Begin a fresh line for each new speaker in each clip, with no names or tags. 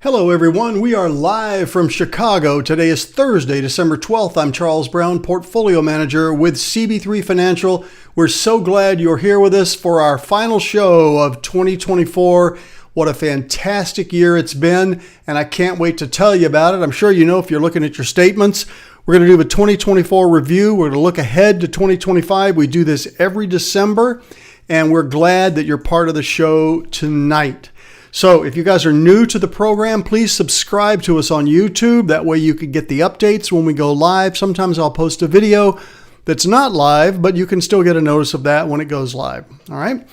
Hello everyone, we are live from Chicago. Today is Thursday, December 12th. I'm Charles Brown, Portfolio Manager with CB3 Financial. We're so glad you're here with us for our final show of 2024. What a fantastic year it's been, and I can't wait to tell you about it. I'm sure you know if you're looking at your statements. We're going to do a 2024 review. We're going to look ahead to 2025. We do this every December, and we're glad that you're part of the show tonight. So if you guys are new to the program, please subscribe to us on YouTube. That way you can get the updates when we go live. Sometimes I'll post a video that's not live, but you can still get a notice of that when it goes live. All right.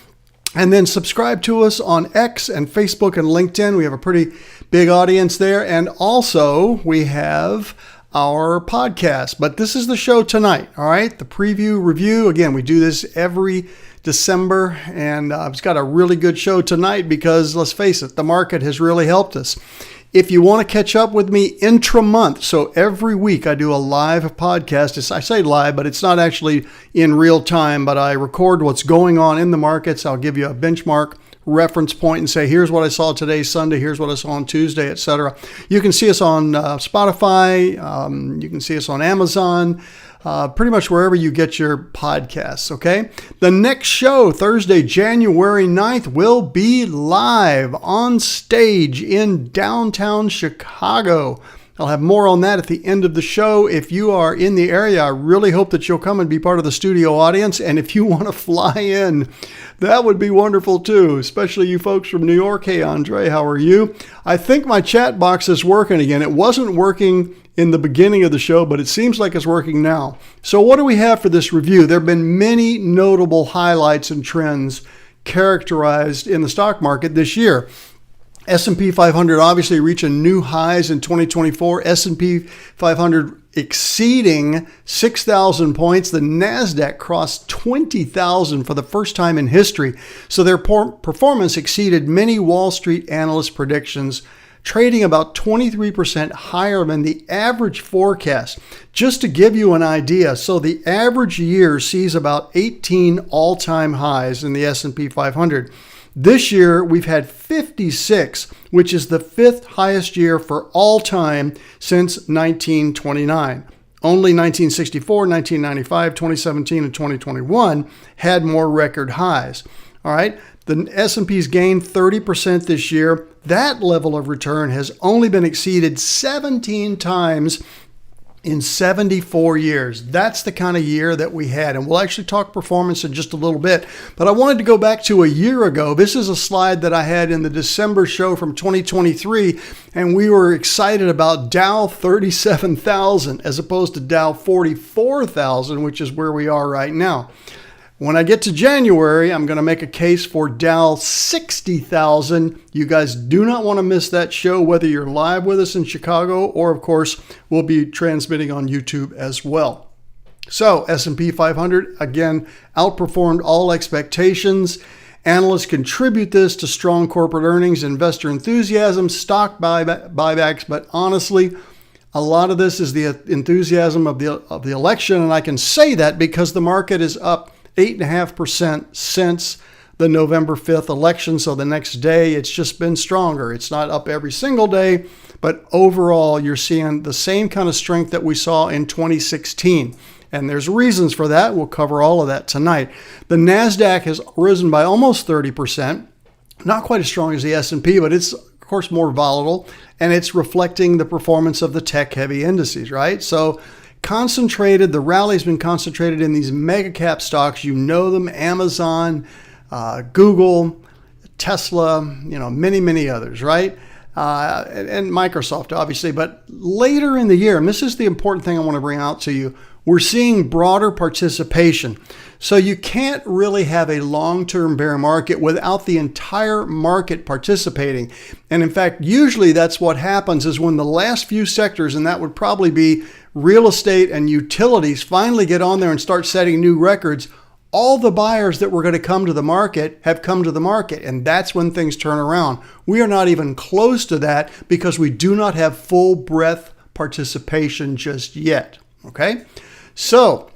And then subscribe to us on X and Facebook and LinkedIn. We have a pretty big audience there. And also we have our podcast. But this is the show tonight. All right. The preview review. Again, we do this every December, and I've got a really good show tonight because, let's face it, the market has really helped us. If you want to catch up with me intra-month, so every week I do a live podcast. I say live, but it's not actually in real time, but I record what's going on in the markets. I'll give you a benchmark reference point and say, here's what I saw today, Sunday, here's what I saw on Tuesday, etc. You can see us on Spotify, you can see us on Amazon, pretty much wherever you get your podcasts, okay? The next show, Thursday, January 9th, will be live on stage in downtown Chicago. I'll have more on that at the end of the show. If you are in the area, I really hope that you'll come and be part of the studio audience. And if you want to fly in, that would be wonderful too, especially you folks from New York. Hey, Andre, how are you? I think my chat box is working again. It wasn't working in the beginning of the show, but it seems like it's working now. So what do we have for this review? There have been many notable highlights and trends characterized in the stock market this year. S&P 500 obviously reaching new highs in 2024. S&P 500 exceeding 6,000 points. The NASDAQ crossed 20,000 for the first time in history. So their performance exceeded many Wall Street analyst predictions, trading about 23% higher than the average forecast. Just to give you an idea, so the average year sees about 18 all-time highs in the S&P 500. This year, we've had 56, which is the fifth highest year for all time since 1929. Only 1964, 1995, 2017, and 2021 had more record highs. All right. The S&P's gained 30% this year. That level of return has only been exceeded 17 times in 74 years. That's the kind of year that we had. And we'll actually talk performance in just a little bit. But I wanted to go back to a year ago. This is a slide that I had in the December show from 2023. And we were excited about Dow 37,000 as opposed to Dow 44,000, which is where we are right now. When I get to January, I'm going to make a case for Dow 60,000. You guys do not want to miss that show, whether you're live with us in Chicago or, of course, we'll be transmitting on YouTube as well. So S&P 500, again, outperformed all expectations. Analysts contribute this to strong corporate earnings, investor enthusiasm, stock buybacks, but honestly, a lot of this is the enthusiasm of the election, and I can say that because the market is up 8.5% since the November 5th election. So the next day, it's just been stronger. It's not up every single day, but overall, you're seeing the same kind of strength that we saw in 2016. And there's reasons for that. We'll cover all of that tonight. The NASDAQ has risen by almost 30%. Not quite as strong as the S&P, but it's, of course, more volatile. And it's reflecting the performance of the tech-heavy indices, right? So the rally's been concentrated in these mega cap stocks. You know them: Amazon, Google, Tesla, many, many others, right? And Microsoft, obviously. But later in the year, and this is the important thing I want to bring out to you, we're seeing broader participation. So you can't really have a long-term bear market without the entire market participating. And in fact, usually that's what happens is when the last few sectors, and that would probably be real estate and utilities, finally get on there and start setting new records, all the buyers that were going to come to the market have come to the market. And that's when things turn around. We are not even close to that because we do not have full breadth participation just yet. Okay. So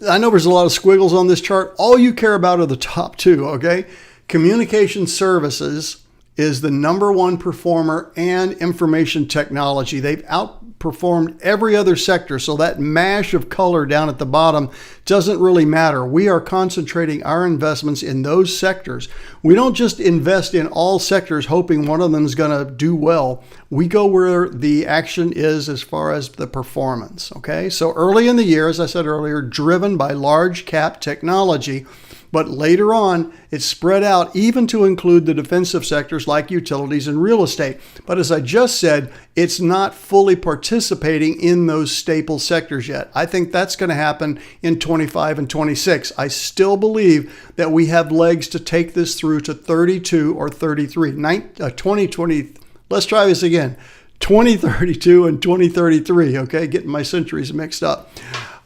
I know there's a lot of squiggles on this chart. All you care about are the top two, okay? Communication services is the #1 performer and information technology. They've outperformed every other sector, so that mash of color down at the bottom doesn't really matter. We are concentrating our investments in those sectors. We don't just invest in all sectors hoping one of them is going to do well. We go where the action is as far as the performance, okay? So early in the year, as I said earlier, driven by large cap technology, but later on, it's spread out even to include the defensive sectors like utilities and real estate. But as I just said, it's not fully participating in those staple sectors yet. I think that's going to happen in 25 and 26. I still believe that we have legs to take this through to 32 or 33. 2020, let's try this again. 2032 and 2033, okay? Getting my centuries mixed up.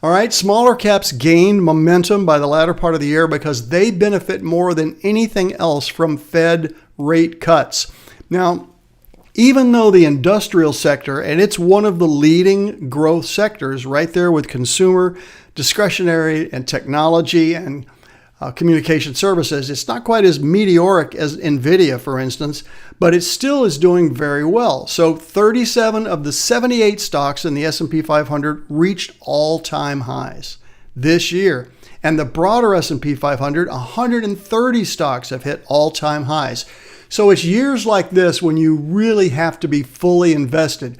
All right, smaller caps gained momentum by the latter part of the year because they benefit more than anything else from Fed rate cuts. Now, even though the industrial sector, and it's one of the leading growth sectors right there with consumer, discretionary, and technology and communication services, it's not quite as meteoric as NVIDIA, for instance, but it still is doing very well. So 37 of the 78 stocks in the S&P 500 reached all-time highs this year. And the broader S&P 500, 130 stocks have hit all-time highs. So it's years like this when you really have to be fully invested.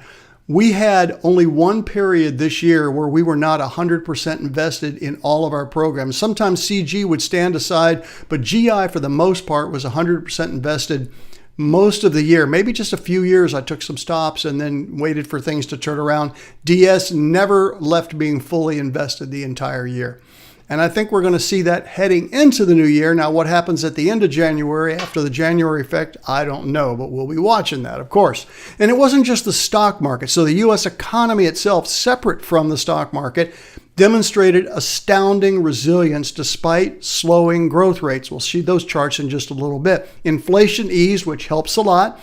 We had only one period this year where we were not 100% invested in all of our programs. Sometimes CG would stand aside, but GI for the most part was 100% invested most of the year. Maybe just a few years I took some stops and then waited for things to turn around. DS never left being fully invested the entire year. And I think we're going to see that heading into the new year. Now, what happens at the end of January after the January effect, I don't know, but we'll be watching that, of course. And it wasn't just the stock market. So the U.S. economy itself, separate from the stock market, demonstrated astounding resilience despite slowing growth rates. We'll see those charts in just a little bit. Inflation eased, which helps a lot.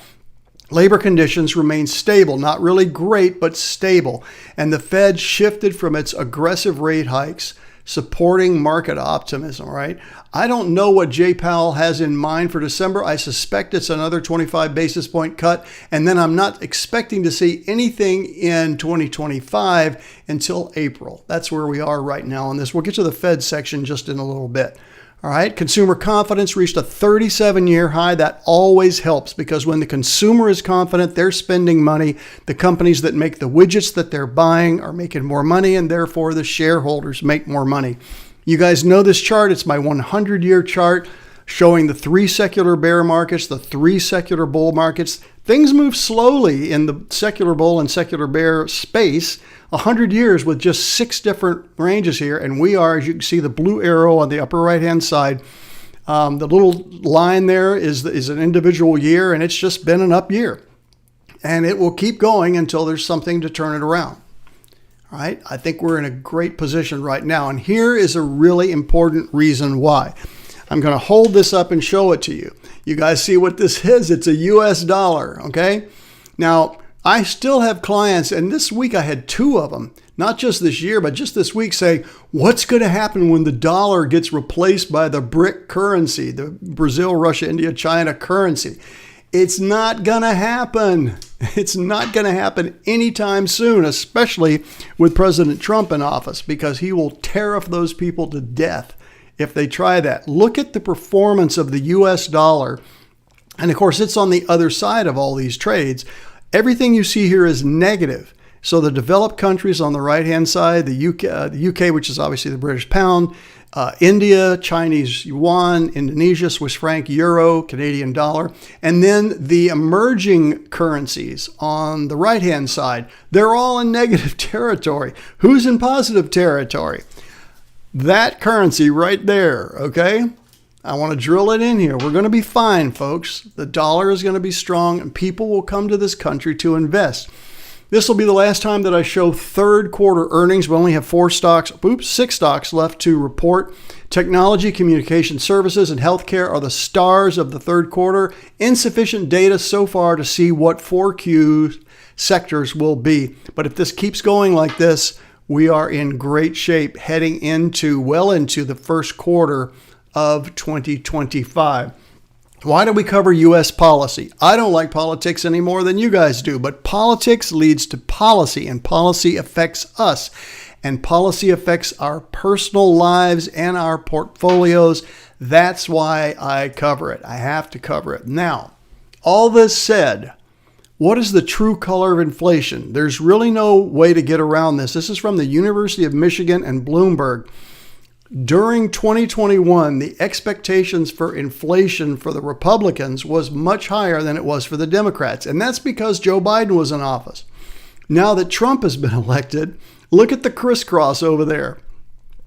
Labor conditions remain stable, not really great, but stable. And the Fed shifted from its aggressive rate hikes, supporting market optimism, right? I don't know what Jay Powell has in mind for December. I suspect it's another 25 basis point cut. And then I'm not expecting to see anything in 2025 until April. That's where we are right now on this. We'll get to the Fed section just in a little bit. All right, consumer confidence reached a 37-year high. That always helps because when the consumer is confident, they're spending money. The companies that make the widgets that they're buying are making more money, and therefore the shareholders make more money. You guys know this chart. It's my 100-year chart showing the 3 secular bear markets, the 3 secular bull markets. Things move slowly in the secular bull and secular bear space. 100 years with just 6 different ranges here. And we are, as you can see, the blue arrow on the upper right-hand side. The little line there is an individual year, and it's just been an up year. And it will keep going until there's something to turn it around. All right, I think we're in a great position right now. And here is a really important reason why. I'm going to hold this up and show it to you. You guys see what this is? It's a US dollar, okay? Now, I still have clients, and this week I had 2 of them, not just this year, but just this week saying, what's going to happen when the dollar gets replaced by the BRIC currency, the Brazil, Russia, India, China currency? It's not going to happen. It's not going to happen anytime soon, especially with President Trump in office, because he will tariff those people to death if they try that. Look at the performance of the US dollar. And of course, it's on the other side of all these trades. Everything you see here is negative. So the developed countries on the right-hand side, the UK, which is obviously the British pound, India, Chinese yuan, Indonesia, Swiss franc, euro, Canadian dollar, and then the emerging currencies on the right-hand side, they're all in negative territory. Who's in positive territory? That currency right there, okay? I want to drill it in here. We're going to be fine, folks. The dollar is going to be strong, and people will come to this country to invest. This will be the last time that I show third quarter earnings. We only have 6 stocks left to report. Technology, communication services, and healthcare are the stars of the third quarter. Insufficient data so far to see what 4Q sectors will be. But if this keeps going like this, we are in great shape heading well into the first quarter of 2025. Why do we cover U.S. policy? I don't like politics any more than you guys do, but politics leads to policy, and policy affects us, and policy affects our personal lives and our portfolios. That's why I cover it. I have to cover it. Now, all this said, what is the true color of inflation? There's really no way to get around this. This is from the University of Michigan and Bloomberg. During 2021, the expectations for inflation for the Republicans was much higher than it was for the Democrats. And that's because Joe Biden was in office. Now that Trump has been elected, look at the crisscross over there.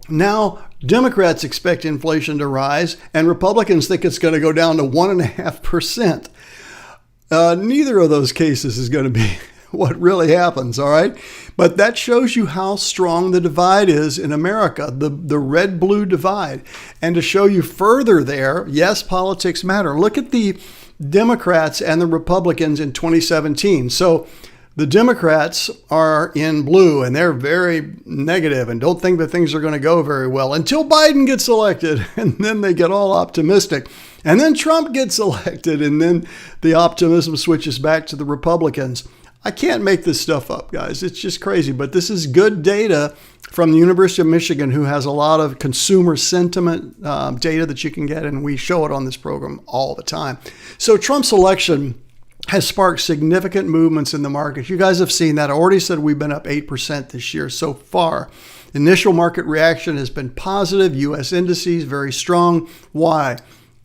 Now, Democrats expect inflation to rise, and Republicans think it's going to go down to 1.5%. Neither of those cases is going to be what really happens, all right? But that shows you how strong the divide is in America, the red-blue divide. And to show you further there, yes, politics matter. Look at the Democrats and the Republicans in 2017. So the Democrats are in blue, and they're very negative and don't think that things are going to go very well until Biden gets elected, and then they get all optimistic. And then Trump gets elected, and then the optimism switches back to the Republicans. I can't make this stuff up, guys. It's just crazy. But this is good data from the University of Michigan, who has a lot of consumer sentiment data that you can get, and we show it on this program all the time. So Trump's election has sparked significant movements in the market. You guys have seen that. I already said we've been up 8% this year so far. Initial market reaction has been positive. U.S. indices very strong. Why?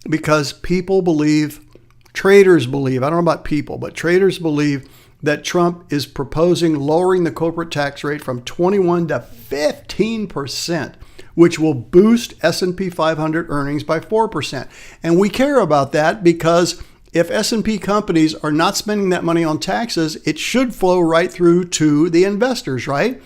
Because people believe, traders believe, I don't know about people, but traders believe that Trump is proposing lowering the corporate tax rate from 21 to 15%, which will boost S&P 500 earnings by 4%. And we care about that because if S&P companies are not spending that money on taxes, it should flow right through to the investors, right?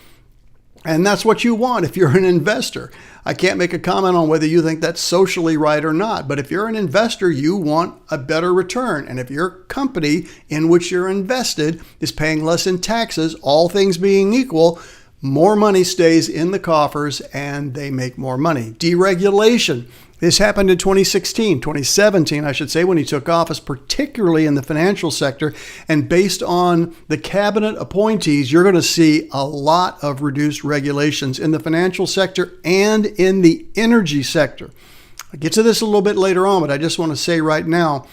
And that's what you want if you're an investor. I can't make a comment on whether you think that's socially right or not, but if you're an investor, you want a better return. And if your company in which you're invested is paying less in taxes, all things being equal, more money stays in the coffers and they make more money. Deregulation. This happened in 2017, I should say, when he took office, particularly in the financial sector. And based on the cabinet appointees, you're going to see a lot of reduced regulations in the financial sector and in the energy sector. I'll get to this a little bit later on, but I just want to say right now,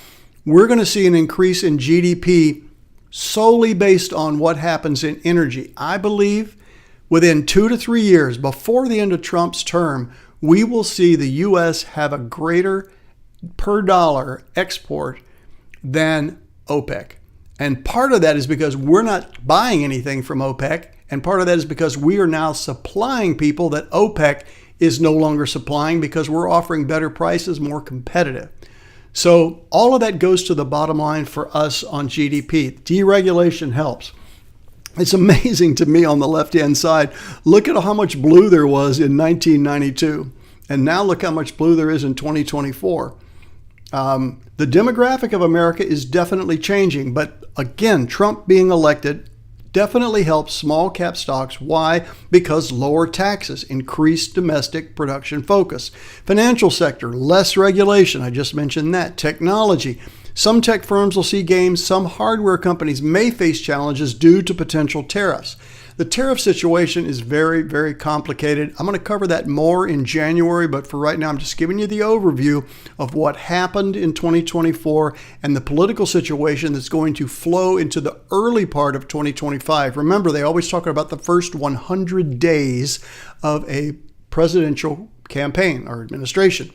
we're going to see an increase in GDP solely based on what happens in energy. I believe within 2 to 3 years, before the end of Trump's term, we will see the U.S. have a greater per dollar export than OPEC. And part of that is because we're not buying anything from OPEC. And part of that is because we are now supplying people that OPEC is no longer supplying because we're offering better prices, more competitive. So all of that goes to the bottom line for us on GDP. Deregulation helps. It's amazing to me on the left-hand side. Look at how much blue there was in 1992. And now look how much blue there is in 2024. The demographic of America is definitely changing. But again, Trump being elected definitely helps small cap stocks. Why? Because lower taxes, increased domestic production focus. Financial sector, less regulation. I just mentioned that. Technology. Some tech firms will see gains. Some hardware companies may face challenges due to potential tariffs. The tariff situation is very, very complicated. I'm going to cover that more in January, but for right now, I'm just giving you the overview of what happened in 2024 and the political situation that's going to flow into the early part of 2025. Remember, they always talk about the first 100 days of a presidential campaign or administration.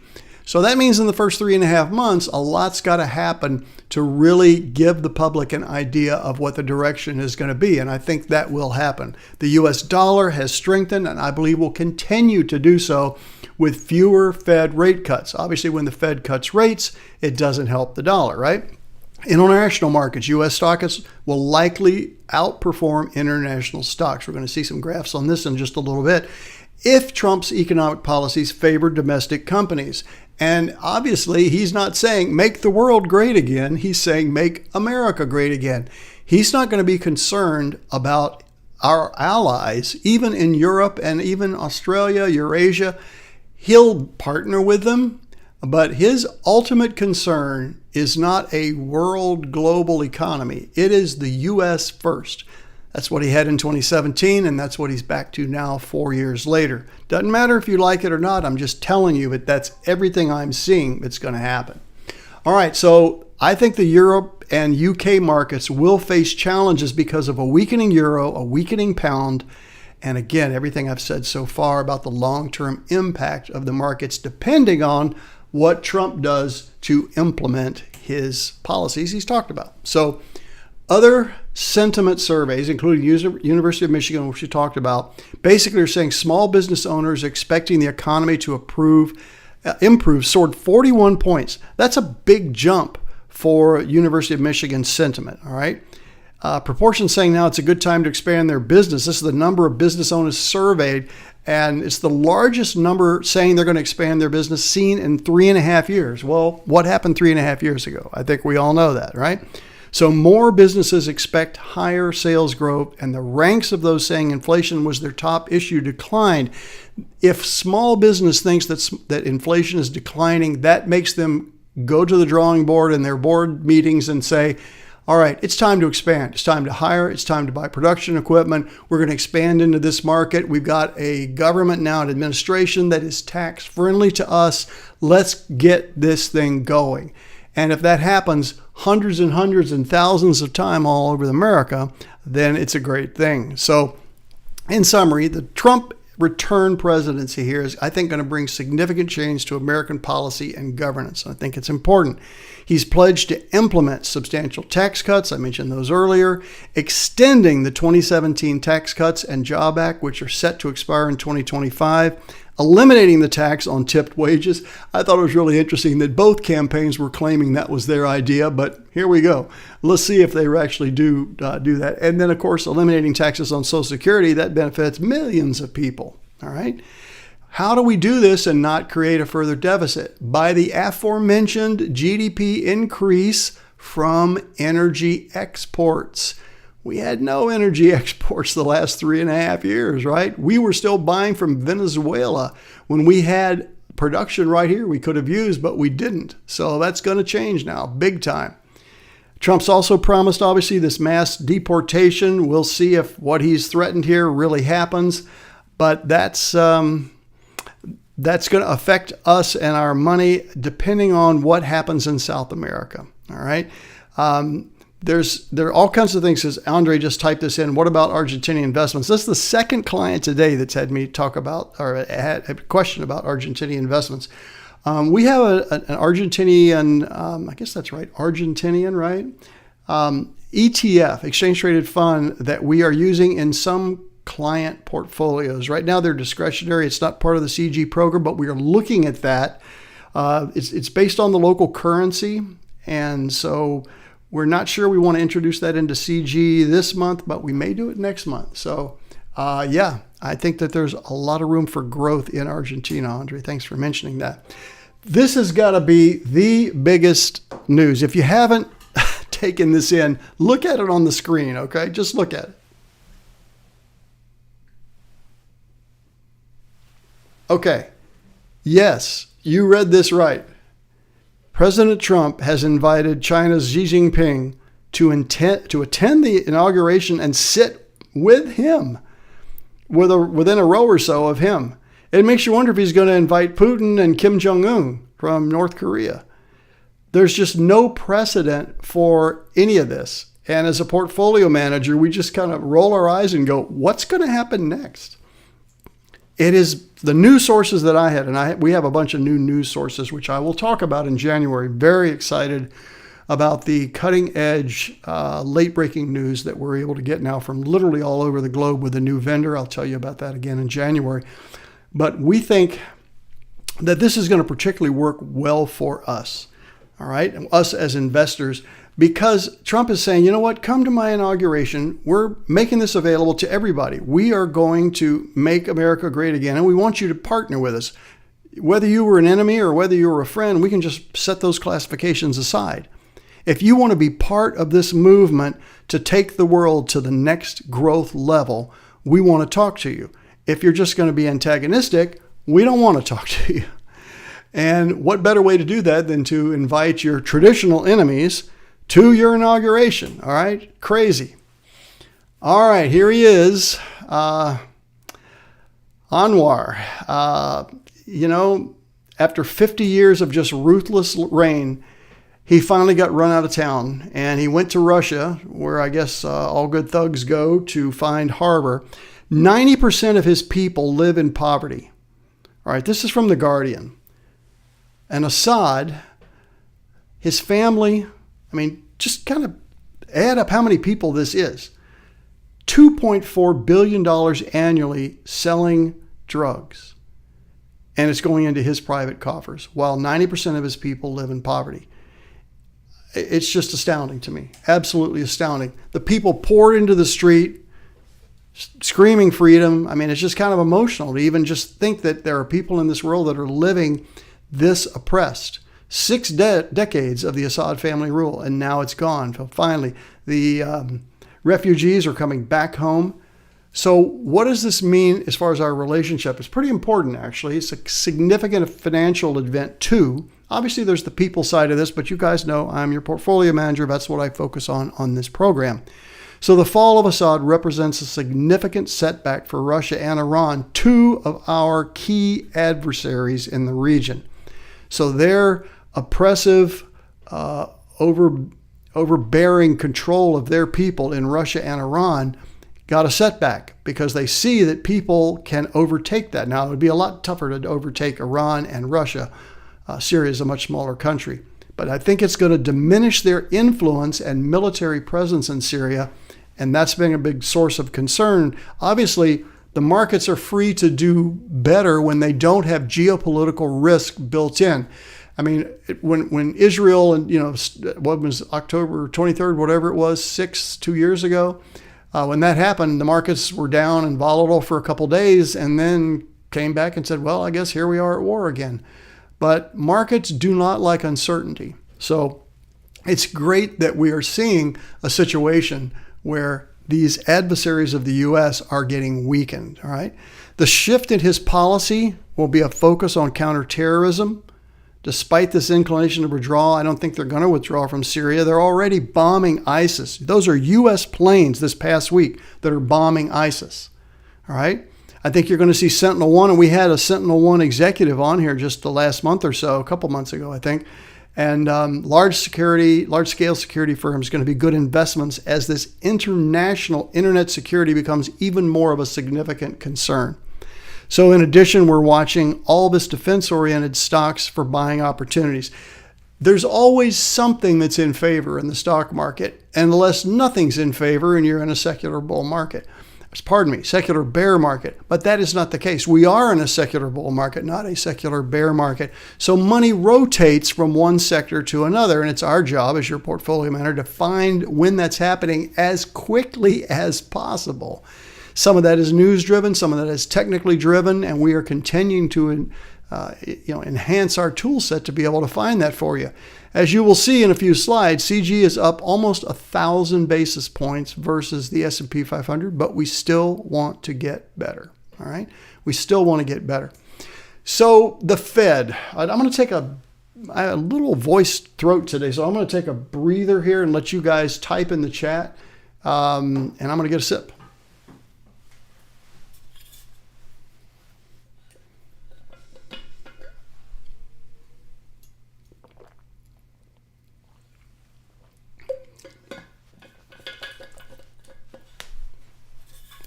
So that means in the first 3.5 months, a lot's got to happen to really give the public an idea of what the direction is going to be. And I think that will happen. The US dollar has strengthened, and I believe will continue to do so with fewer Fed rate cuts. Obviously, when the Fed cuts rates, it doesn't help the dollar, right? International markets, U.S. stocks will likely outperform international stocks. We're going to see some graphs on this in just a little bit if Trump's economic policies favor domestic companies. And obviously, he's not saying make the world great again. He's saying make America great again. He's not going to be concerned about our allies, even in Europe and even Australia, Eurasia. He'll partner with them, But his ultimate concern is not a world global economy. It is the U.S. first. That's what he had in 2017, and that's what he's back to now 4 years later. Doesn't matter if you like it or not. I'm just telling you that that's everything I'm seeing that's going to happen. All right, so I think the Europe and UK markets will face challenges because of a weakening euro, a weakening pound, and again, everything I've said so far about the long-term impact of the markets depending on what Trump does to implement his policies he's talked about. So other sentiment surveys, including University of Michigan, which we talked about, basically are saying small business owners expecting the economy to improve soared 41 points. That's a big jump for University of Michigan sentiment, all right? Proportion saying now it's a good time to expand their business. This is the number of business owners surveyed, and it's the largest number saying they're going to expand their business seen in 3.5 years. Well, what happened 3.5 years ago? I think we all know that, right? So more businesses expect higher sales growth, and the ranks of those saying inflation was their top issue declined. If small business thinks that inflation is declining, that makes them go to the drawing board in their board meetings and say, all right, it's time to expand. It's time to hire. It's time to buy production equipment. We're going to expand into this market. We've got a government now, an administration that is tax friendly to us. Let's get this thing going. And if that happens hundreds and hundreds and thousands of times all over America, then it's a great thing. So in summary, the Trump return presidency here is, I think, going to bring significant change to American policy and governance. I think it's important. He's pledged to implement substantial tax cuts. I mentioned those earlier, extending the 2017 Tax Cuts and Job Act, which are set to expire in 2025, eliminating the tax on tipped wages. I thought it was really interesting that both campaigns were claiming that was their idea, but here we go. Let's see if they actually do that. And then, of course, eliminating taxes on Social Security, that benefits millions of people, all right? How do we do this and not create a further deficit? By the aforementioned GDP increase from energy exports. We had no energy exports the last 3.5 years, right? We were still buying from Venezuela when we had production right here we could have used, but we didn't. So that's going to change now, big time. Trump's also promised, obviously, this mass deportation. We'll see if what he's threatened here really happens, but that's going to affect us and our money depending on what happens in South America, all right? There are all kinds of things, as Andre just typed this in. What about Argentinian investments? This is the second client today that's had me talk about or had a question about Argentinian investments. We have an Argentinian, I guess that's right, Argentinian, right? ETF, exchange traded fund that we are using in some client portfolios. Right now they're discretionary. It's not part of the CG program, but we are looking at that. It's based on the local currency, and so we're not sure we want to introduce that into CG this month, but we may do it next month. So, yeah, I think that there's a lot of room for growth in Argentina, Andre. Thanks for mentioning that. This has got to be the biggest news. If you haven't taken this in, look at it on the screen, okay? Just look at it. Okay. Yes, you read this right. President Trump has invited China's Xi Jinping to attend the inauguration and sit with him, within a row or so of him. It makes you wonder if he's going to invite Putin and Kim Jong-un from North Korea. There's just no precedent for any of this. And as a portfolio manager, we just kind of roll our eyes and go, what's going to happen next? It is the news sources that I had, and we have a bunch of new news sources, which I will talk about in January. Very excited about the cutting edge, late breaking news that we're able to get now from literally all over the globe with a new vendor. I'll tell you about that again in January. But we think that this is going to particularly work well for us, all right, us as investors, because Trump is saying, you know what, come to my inauguration. We're making this available to everybody. We are going to make America great again, and we want you to partner with us. Whether you were an enemy or whether you were a friend, we can just set those classifications aside. If you want to be part of this movement to take the world to the next growth level, we want to talk to you. If you're just going to be antagonistic, we don't want to talk to you. And what better way to do that than to invite your traditional enemies to your inauguration? All right, crazy. All right, here he is, Anwar. After 50 years of just ruthless reign, he finally got run out of town, and he went to Russia, where I guess all good thugs go to find harbor. 90% of his people live in poverty. All right, this is from The Guardian. And Assad, his family, just kind of add up how many people this is. $2.4 billion annually selling drugs. And it's going into his private coffers, while 90% of his people live in poverty. It's just astounding to me. Absolutely astounding. The people poured into the street, screaming freedom. It's just kind of emotional to even just think that there are people in this world that are living this oppressed. 6 decades of the Assad family rule, and now it's gone. So finally, the refugees are coming back home. So what does this mean as far as our relationship? It's pretty important, actually. It's a significant financial event, too. Obviously, there's the people side of this, but you guys know I'm your portfolio manager. That's what I focus on this program. So the fall of Assad represents a significant setback for Russia and Iran, 2 of our key adversaries in the region. So their oppressive, overbearing control of their people in Russia and Iran got a setback because they see that people can overtake that. Now, it would be a lot tougher to overtake Iran and Russia. Syria is a much smaller country. But I think it's going to diminish their influence and military presence in Syria, and that's been a big source of concern. Obviously, the markets are free to do better when they don't have geopolitical risk built in. When Israel and, what was October 23rd, whatever it was, 2 years ago, when that happened, the markets were down and volatile for a couple days and then came back and said, well, I guess here we are at war again. But markets do not like uncertainty. So it's great that we are seeing a situation where these adversaries of the U.S. are getting weakened, all right? The shift in his policy will be a focus on counterterrorism. Despite this inclination to withdraw, I don't think they're going to withdraw from Syria. They're already bombing ISIS. Those are U.S. planes this past week that are bombing ISIS, all right? I think you're going to see Sentinel-1, and we had a Sentinel-1 executive on here just the last month or so, a couple months ago, I think. And large-scale security firms are going to be good investments as this international internet security becomes even more of a significant concern. So in addition, we're watching all this defense-oriented stocks for buying opportunities. There's always something that's in favor in the stock market, unless nothing's in favor and you're in a secular bull market. Secular bear market. But that is not the case. We are in a secular bull market, not a secular bear market. So money rotates from one sector to another, and it's our job as your portfolio manager to find when that's happening as quickly as possible. Some of that is news driven, some of that is technically driven, and we are continuing to enhance our tool set to be able to find that for you. As you will see in a few slides, CG is up almost 1,000 basis points versus the S&P 500, but we still want to get better, all right? We still want to get better. So the Fed, I'm going to take a little voice throat today, so I'm going to take a breather here and let you guys type in the chat, and I'm going to get a sip.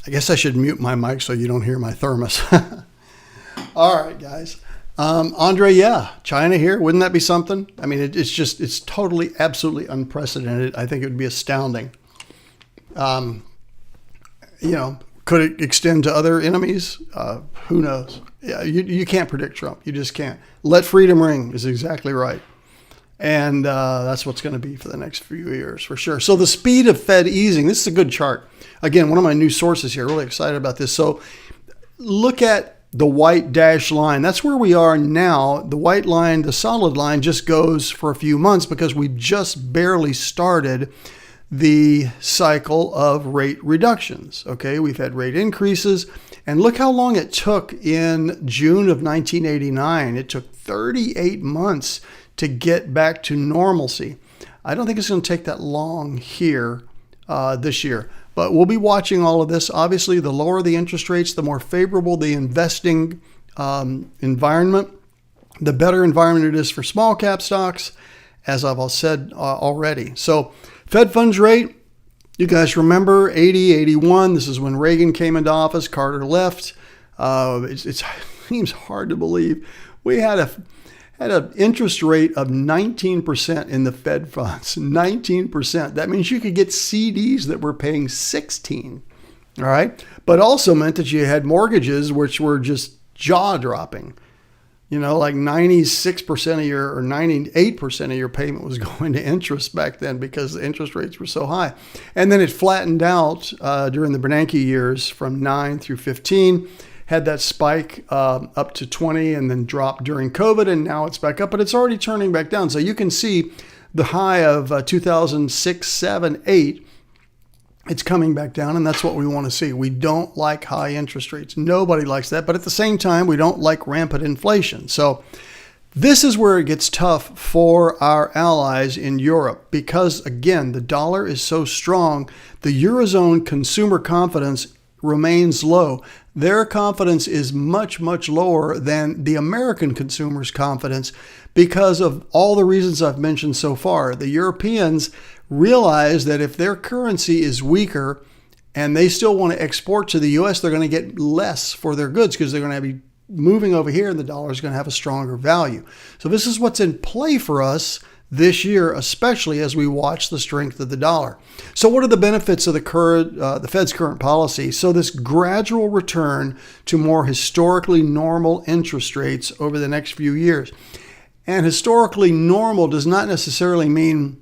I guess I should mute my mic so you don't hear my thermos. All right, guys. Andre, China here. Wouldn't that be something? It's totally, absolutely unprecedented. I think it would be astounding. Could it extend to other enemies? Who knows? Yeah, you can't predict Trump. You just can't. Let freedom ring is exactly right. And that's what's going to be for the next few years, for sure. So the speed of Fed easing, this is a good chart. Again, one of my new sources here, really excited about this. So look at the white dashed line. That's where we are now. The white line, the solid line, just goes for a few months because we just barely started the cycle of rate reductions. Okay, we've had rate increases, And look how long it took in June of 1989. It took 38 months to get back to normalcy. I don't think it's going to take that long here this year. But we'll be watching all of this. Obviously, the lower the interest rates, the more favorable the investing environment, the better environment it is for small cap stocks, as I've said already. So Fed funds rate, you guys remember 80, 81. This is when Reagan came into office, Carter left. It seems hard to believe. We had an interest rate of 19% in the Fed funds, 19%. That means you could get CDs that were paying 16, all right? But also meant that you had mortgages which were just jaw-dropping. You know, like 96% of your, or 98% of your payment was going to interest back then because the interest rates were so high. And then it flattened out during the Bernanke years from 9 through 15, had that spike up to 20 and then dropped during COVID, and now it's back up, but it's already turning back down. So you can see the high of 2006, 7, 8, it's coming back down, and that's what we want to see. We don't like high interest rates. Nobody likes that, but at the same time, we don't like rampant inflation. So this is where it gets tough for our allies in Europe because, again, the dollar is so strong. The Eurozone consumer confidence remains low. Their confidence is much, much lower than the American consumer's confidence because of all the reasons I've mentioned so far. The Europeans realize that if their currency is weaker and they still want to export to the U.S., they're going to get less for their goods because they're going to be moving over here and the dollar is going to have a stronger value. So this is what's in play for us this year, especially as we watch the strength of the dollar. So what are the benefits of the Fed's current policy? So this gradual return to more historically normal interest rates over the next few years. And historically normal does not necessarily mean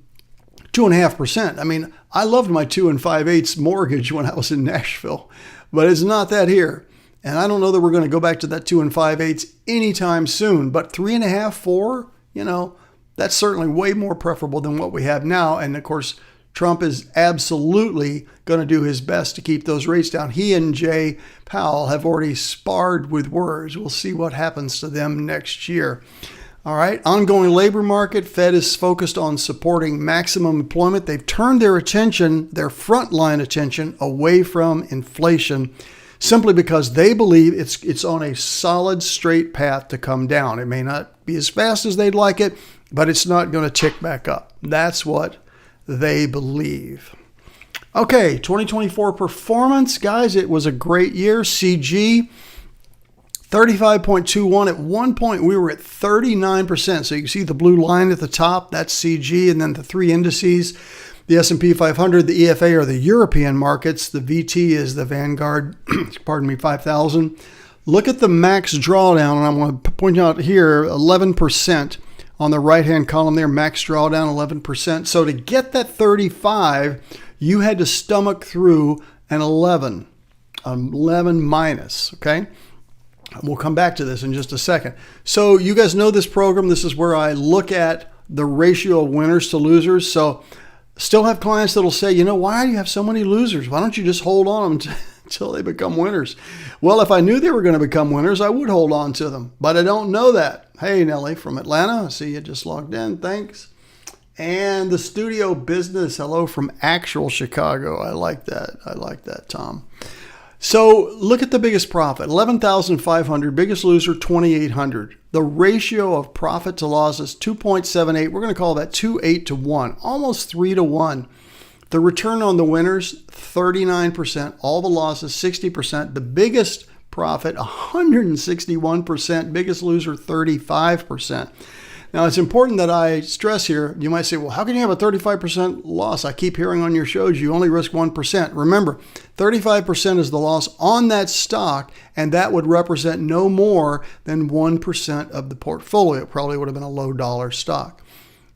2.5%. I mean, I loved my 2 5/8 mortgage when I was in Nashville, but it's not that here. And I don't know that we're going to go back to that 2 5/8 anytime soon, but 3.5, 4, you know, that's certainly way more preferable than what we have now. And of course, Trump is absolutely going to do his best to keep those rates down. He and Jay Powell have already sparred with words. We'll see what happens to them next year. All right, ongoing labor market. Fed is focused on supporting maximum employment. They've turned their attention, their frontline attention, away from inflation simply because they believe it's on a solid, straight path to come down. It may not be as fast as they'd like it, but it's not going to tick back up. That's what they believe. Okay, 2024 performance. Guys, it was a great year. CG, 35.21. At one point, we were at 39%. So you can see the blue line at the top. That's CG. And then the three indices, the S&P 500, the EFA are the European markets. The VT is the Vanguard, 5,000. Look at the max drawdown. And I want to point out here, 11%. On the right-hand column there, max drawdown, 11%. So to get that 35, you had to stomach through an 11 minus, okay? We'll come back to this in just a second. So you guys know this program. This is where I look at the ratio of winners to losers. So still have clients that'll say, you know, why do you have so many losers? Why don't you just hold on them until they become winners? Well, if I knew they were going to become winners, I would hold on to them, but I don't know that. Hey, Nellie from Atlanta. I see you just logged in. Thanks. And the studio business. Hello from actual Chicago. I like that. I like that, Tom. So look at the biggest profit, 11,500, biggest loser, 2,800. The ratio of profit to loss is 2.78. We're going to call that 2.8 to 1, almost 3 to 1. The return on the winners, 39%. All the losses, 60%. The biggest profit, 161%. Biggest loser, 35%. Now, it's important that I stress here, you might say, well, how can you have a 35% loss? I keep hearing on your shows you only risk 1%. Remember, 35% is the loss on that stock, and that would represent no more than 1% of the portfolio. It probably would have been a low dollar stock.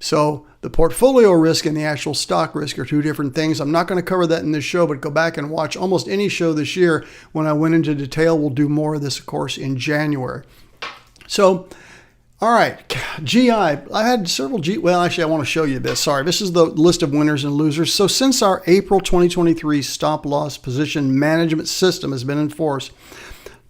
So the portfolio risk and the actual stock risk are two different things. I'm not going to cover that in this show, but go back and watch almost any show this year when I went into detail. We'll do more of this, of course, in January. So, all right, GI. I had several well, actually, I want to show you this. Sorry, this is the list of winners and losers. So since our April 2023 stop loss position management system has been in force,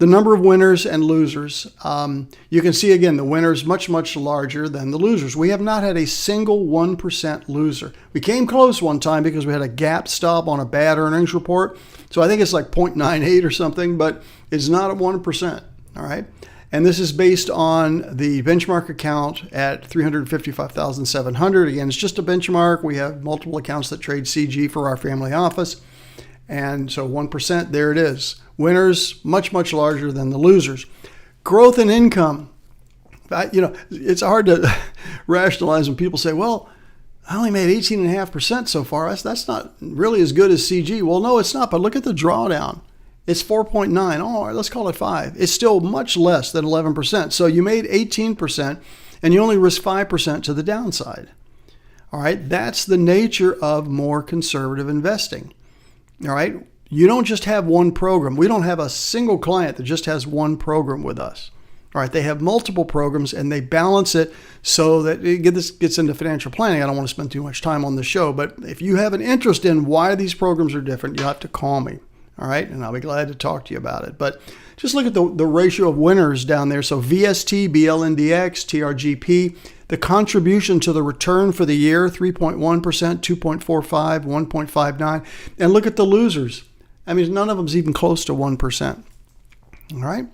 the number of winners and losers. You can see again, the winners much, much larger than the losers. We have not had a single 1% loser. We came close one time because we had a gap stop on a bad earnings report. So I think it's like 0.98 or something, but it's not at 1%. All right. And this is based on the benchmark account at 355,700. Again, it's just a benchmark. We have multiple accounts that trade CG for our family office. And so 1%, there it is. Winners, much, much larger than the losers. Growth in income. It's hard to rationalize when people say, well, I only made 18.5% so far. That's not really as good as CG. Well, no, it's not. But look at the drawdown. It's 4.9. Oh, all right, let's call it 5. It's still much less than 11%. So you made 18% and you only risk 5% to the downside. All right, that's the nature of more conservative investing. All right, you don't just have one program. We don't have a single client that just has one program with us. All right, they have multiple programs and they balance it so that this gets into financial planning. I don't want to spend too much time on the show, but if you have an interest in why these programs are different, you'll have to call me. All right, and I'll be glad to talk to you about it. But just look at the ratio of winners down there. So VST, BLNDX, TRGP, the contribution to the return for the year, 3.1%, 2.45, 1.59. And look at the losers. I mean, none of them's even close to 1%. All right.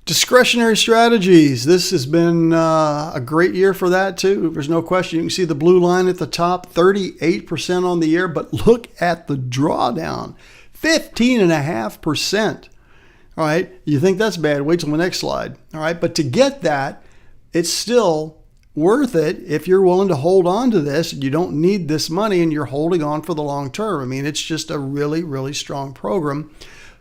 Discretionary strategies. This has been a great year for that too. There's no question. You can see the blue line at the top, 38% on the year. But look at the drawdown. 15.5%. All right. You think that's bad? Wait till the next slide. All right. But to get that, it's still worth it if you're willing to hold on to this. You don't need this money and you're holding on for the long term. I mean, it's just a really, really strong program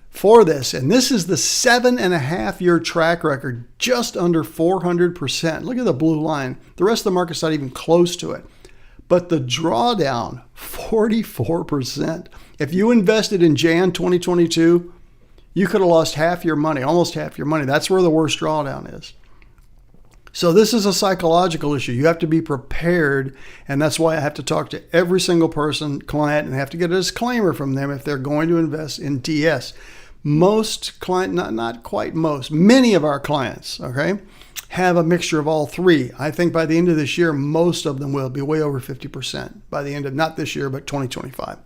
for this. And this is the 7.5-year track record, just under 400%. Look at the blue line. The rest of the market's not even close to it. But the drawdown, 44%. If you invested in Jan 2022, you could have lost half your money, almost half your money. That's where the worst drawdown is. So this is a psychological issue. You have to be prepared, and that's why I have to talk to every single person, client, and have to get a disclaimer from them if they're going to invest in DS. Most client, not quite most, many of our clients, okay, have a mixture of all three. I think by the end of this year, most of them will be way over 50% by the end of, not this year, but 2025.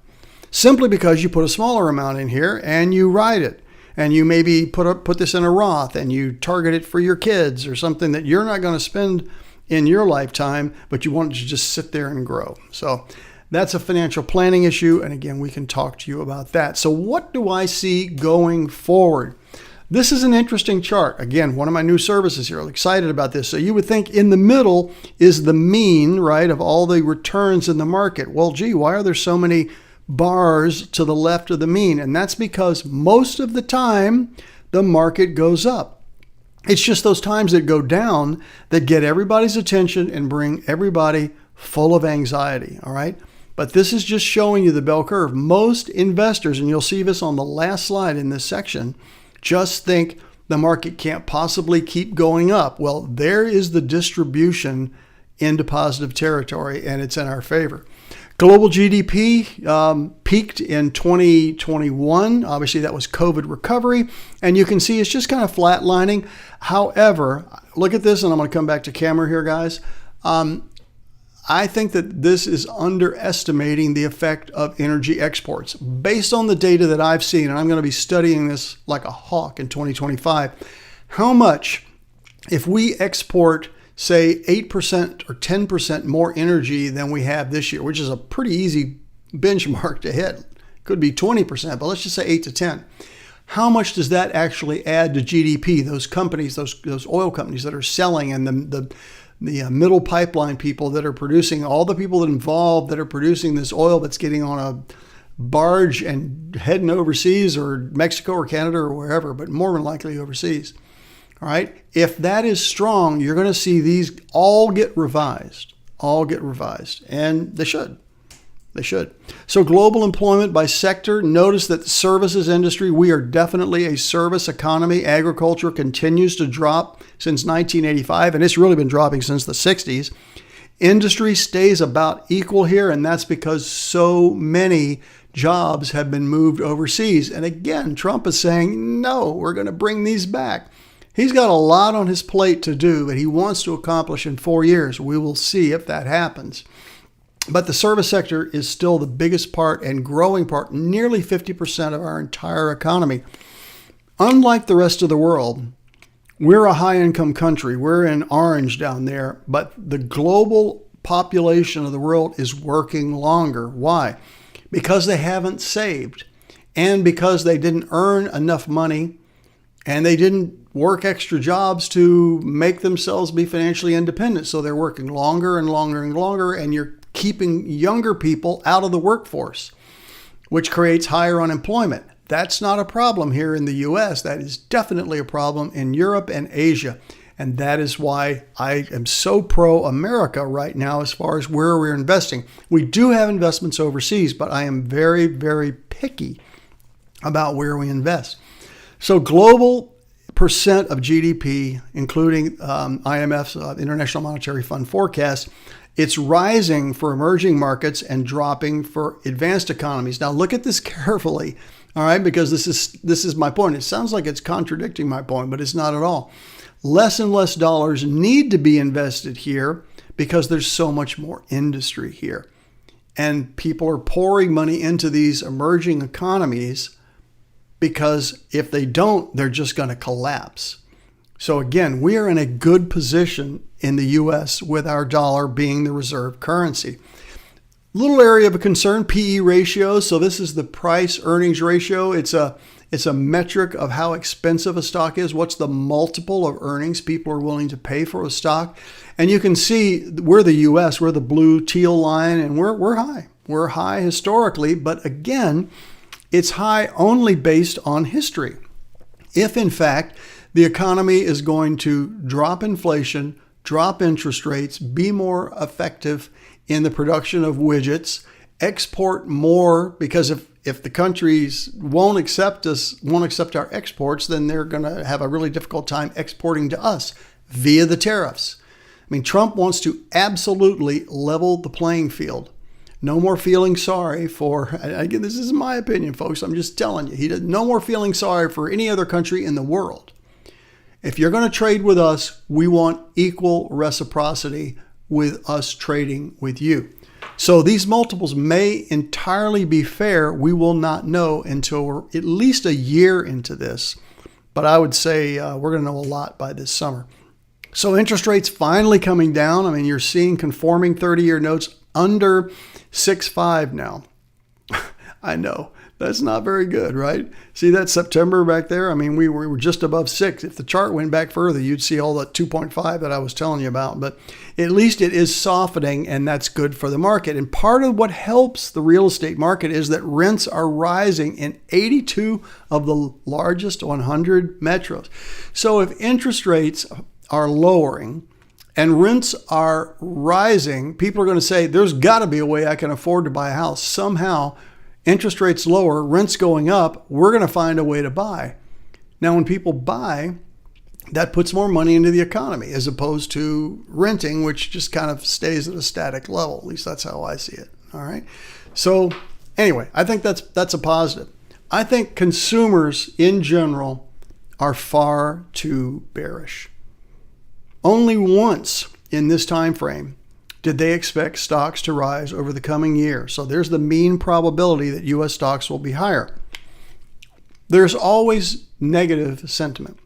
Simply because you put a smaller amount in here and you ride it. And you maybe put this in a Roth and you target it for your kids or something that you're not going to spend in your lifetime, but you want it to just sit there and grow. So that's a financial planning issue. And again, we can talk to you about that. So what do I see going forward? This is an interesting chart. Again, one of my new services here. I'm excited about this. So you would think in the middle is the mean, right, of all the returns in the market. Well, gee, why are there so many bars to the left of the mean? And that's because most of the time the market goes up. It's just those times that go down that get everybody's attention and bring everybody full of anxiety. All right. But this is just showing you the bell curve. Most investors, and you'll see this on the last slide in this section, just think the market can't possibly keep going up. Well, there is the distribution into positive territory, and it's in our favor. Global GDP peaked in 2021. Obviously, that was COVID recovery. And you can see it's just kind of flatlining. However, look at this, and I'm going to come back to camera here, guys. I think that this is underestimating the effect of energy exports. Based on the data that I've seen, and I'm going to be studying this like a hawk in 2025, how much, if we export say 8% or 10% more energy than we have this year, which is a pretty easy benchmark to hit. Could be 20%, but let's just say 8 to 10. How much does that actually add to GDP? Those companies, those oil companies that are selling, and the middle pipeline people that are producing, all the people that are involved that are producing this oil that's getting on a barge and heading overseas or Mexico or Canada or wherever, but more than likely overseas. All right. If that is strong, you're going to see these all get revised, and they should. They should. So global employment by sector, notice that the services industry, we are definitely a service economy. Agriculture continues to drop since 1985, and it's really been dropping since the 60s. Industry stays about equal here, and that's because so many jobs have been moved overseas. And again, Trump is saying, no, we're going to bring these back. He's got a lot on his plate to do, but he wants to accomplish in 4 years. We will see if that happens. But the service sector is still the biggest part and growing part, nearly 50% of our entire economy. Unlike the rest of the world, we're a high-income country. We're in orange down there, but the global population of the world is working longer. Why? Because they haven't saved, and because they didn't earn enough money, and they didn't work extra jobs to make themselves be financially independent. So they're working longer and longer and longer, and you're keeping younger people out of the workforce, which creates higher unemployment. That's not a problem here in the US. That is definitely a problem in Europe and Asia. And that is why I am so pro-America right now as far as where we're investing. We do have investments overseas, but I am very, very picky about where we invest. So global percent of GDP, including IMF's International Monetary Fund forecast, it's rising for emerging markets and dropping for advanced economies. Now look at this carefully, all right, because this is my point. It sounds like it's contradicting my point, but it's not at all. Less and less dollars need to be invested here because there's so much more industry here. And people are pouring money into these emerging economies because if they don't, they're just going to collapse. So again, we are in a good position in the U.S. with our dollar being the reserve currency. Little area of concern, PE ratio. So this is the price earnings ratio. It's a metric of how expensive a stock is. What's the multiple of earnings people are willing to pay for a stock? And you can see we're the U.S., we're the blue teal line, and we're high. We're high historically, but again, it's high only based on history. If in fact the economy is going to drop inflation, drop interest rates, be more effective in the production of widgets, export more, because if the countries won't accept our exports, then they're going to have a really difficult time exporting to us via the tariffs. I mean, Trump wants to absolutely level the playing field. No more feeling sorry for, again, this is my opinion, folks. I'm just telling you, no more feeling sorry for any other country in the world. If you're going to trade with us, we want equal reciprocity with us trading with you. So these multiples may entirely be fair. We will not know until we're at least a year into this. But I would say we're going to know a lot by this summer. So interest rates finally coming down. I mean, you're seeing conforming 30-year notes under 6.5 now. I know. That's not very good, right? See that September back there? I mean, we were just above 6. If the chart went back further, you'd see all the 2.5 that I was telling you about. But at least it is softening, and that's good for the market. And part of what helps the real estate market is that rents are rising in 82 of the largest 100 metros. So if interest rates are lowering and rents are rising, people are going to say, there's got to be a way I can afford to buy a house. Somehow, interest rates lower, rents going up, we're going to find a way to buy. Now, when people buy, that puts more money into the economy as opposed to renting, which just kind of stays at a static level. At least that's how I see it. All right. So anyway, I think that's a positive. I think consumers in general are far too bearish. Only once in this time frame did they expect stocks to rise over the coming year. So there's the mean probability that U.S. stocks will be higher. There's always negative sentiment.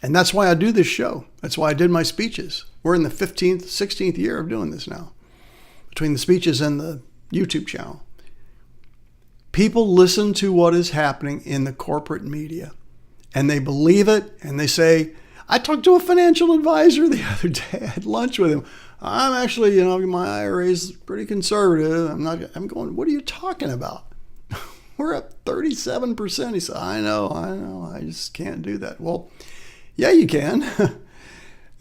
And that's why I do this show. That's why I did my speeches. We're in the 15th, 16th year of doing this now, between the speeches and the YouTube channel. People listen to what is happening in the corporate media, and they believe it, and they say, I talked to a financial advisor the other day. I had lunch with him. I'm actually, my IRA is pretty conservative. I'm going, what are you talking about? We're up 37%. He said, I know. I just can't do that. Well, yeah, you can.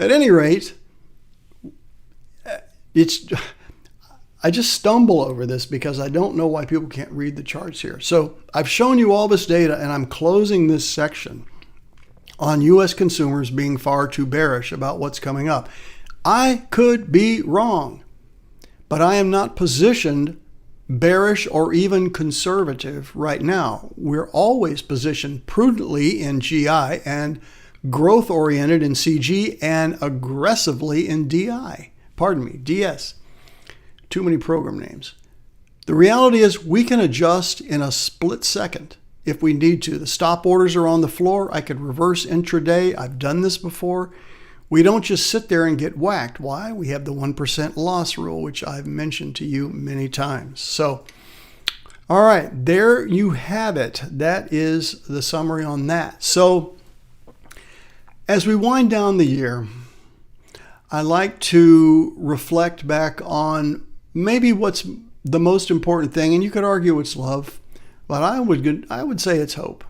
At any rate, I just stumble over this because I don't know why people can't read the charts here. So I've shown you all this data, and I'm closing this section on U.S. consumers being far too bearish about what's coming up. I could be wrong, but I am not positioned bearish or even conservative right now. We're always positioned prudently in GI and growth-oriented in CG and aggressively in DS. Too many program names. The reality is we can adjust in a split second if we need to. The stop orders are on the floor. I could reverse intraday. I've done this before. We don't just sit there and get whacked. Why? We have the 1% loss rule, which I've mentioned to you many times. So, all right, there you have it. That is the summary on that. So, as we wind down the year, I like to reflect back on maybe what's the most important thing, and you could argue it's love, but I would say it's hope.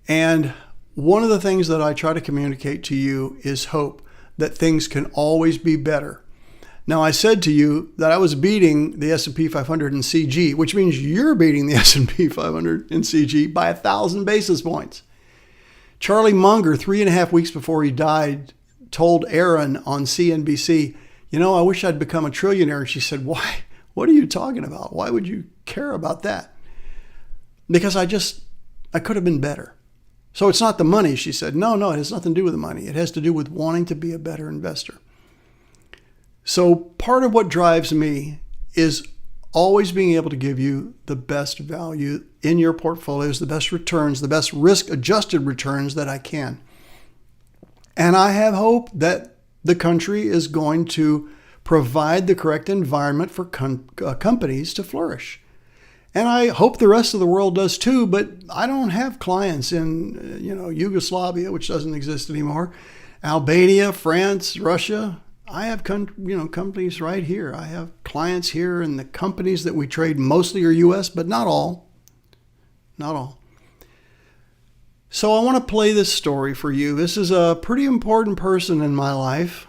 And one of the things that I try to communicate to you is hope that things can always be better. Now, I said to you that I was beating the S&P 500 in CG, which means you're beating the S&P 500 in CG by 1,000 basis points. Charlie Munger, 3.5 weeks before he died, told Aaron on CNBC, I wish I'd become a trillionaire. And she said, why? What are you talking about? Why would you care about that? Because I could have been better. So it's not the money, she said. No, it has nothing to do with the money. It has to do with wanting to be a better investor. So part of what drives me is always being able to give you the best value in your portfolios, the best returns, the best risk-adjusted returns that I can. And I have hope that the country is going to provide the correct environment for companies to flourish. And I hope the rest of the world does too, but I don't have clients in, Yugoslavia, which doesn't exist anymore, Albania, France, Russia. I have, companies right here. I have clients here, and the companies that we trade mostly are U.S., but not all. Not all. So I want to play this story for you. This is a pretty important person in my life.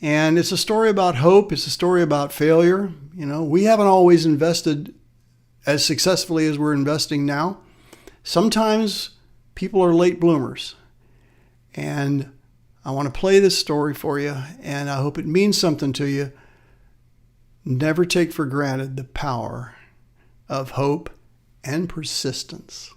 And it's a story about hope. It's a story about failure. We haven't always invested as successfully as we're investing now. Sometimes people are late bloomers. And I want to play this story for you, and I hope it means something to you. Never take for granted the power of hope and persistence.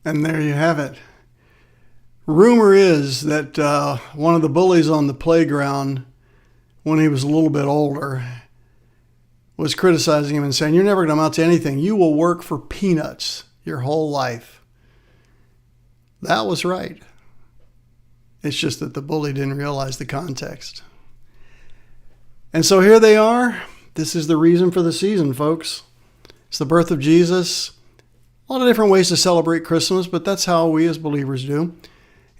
And there you have it. Rumor is that one of the bullies on the playground, when he was a little bit older, was criticizing him and saying, "You're never going to amount to anything. You will work for peanuts your whole life." That was right. It's just that the bully didn't realize the context. And so here they are. This is the reason for the season, folks. It's the birth of Jesus. A lot of different ways to celebrate Christmas, but that's how we as believers do.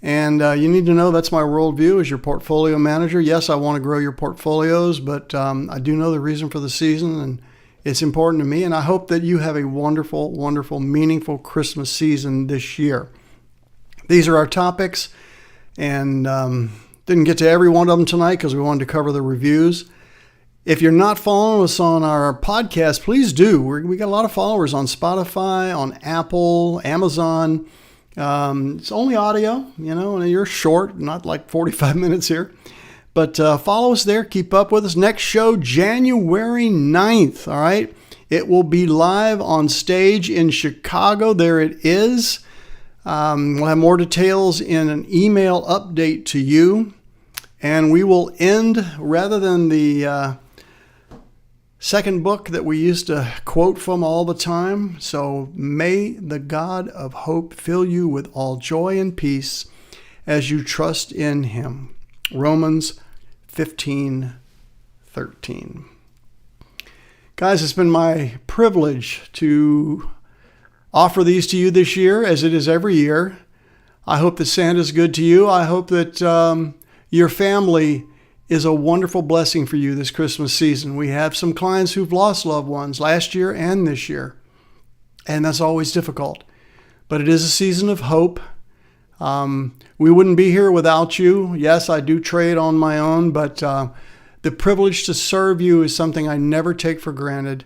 And you need to know that's my worldview as your portfolio manager. Yes, I want to grow your portfolios, but I do know the reason for the season, and it's important to me. And I hope that you have a wonderful, wonderful, meaningful Christmas season this year. These are our topics, and didn't get to every one of them tonight because we wanted to cover the reviews. If you're not following us on our podcast, please do. We got a lot of followers on Spotify, on Apple, Amazon. It's only audio, and you're short, not like 45 minutes here. But follow us there. Keep up with us. Next show, January 9th, all right? It will be live on stage in Chicago. There it is. We'll have more details in an email update to you. And we will end, rather than the second book that we used to quote from all the time. So may the God of hope fill you with all joy and peace as you trust in him. Romans 15:13. Guys, it's been my privilege to offer these to you this year, as it is every year. I hope that Santa's good to you. I hope that your family is a wonderful blessing for you this Christmas season. We have some clients who've lost loved ones last year and this year, and that's always difficult. But it is a season of hope. We wouldn't be here without you. Yes, I do trade on my own, but the privilege to serve you is something I never take for granted.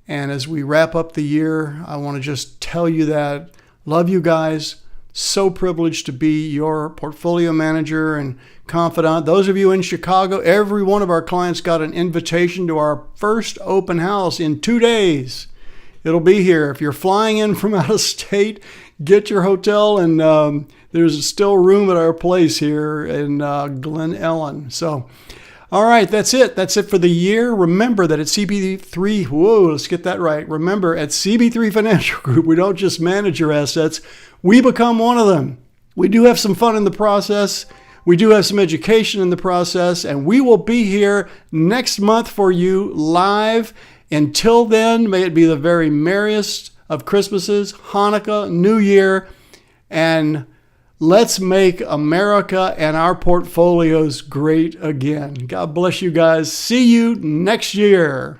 And as we wrap up the year, I want to just tell you that. Love you guys. So privileged to be your portfolio manager and confidant. Those of you in Chicago, every one of our clients got an invitation to our first open house in 2 days. It'll be here. If you're flying in from out of state, get your hotel, and there's still room at our place here in Glen Ellen. So, all right, that's it. That's it for the year. Remember that at CB3, let's get that right. Remember, at CB3 Financial Group, we don't just manage your assets, we become one of them. We do have some fun in the process. We do have some education in the process, and we will be here next month for you live. Until then, may it be the very merriest of Christmases, Hanukkah, New Year, and let's make America and our portfolios great again. God bless you guys. See you next year.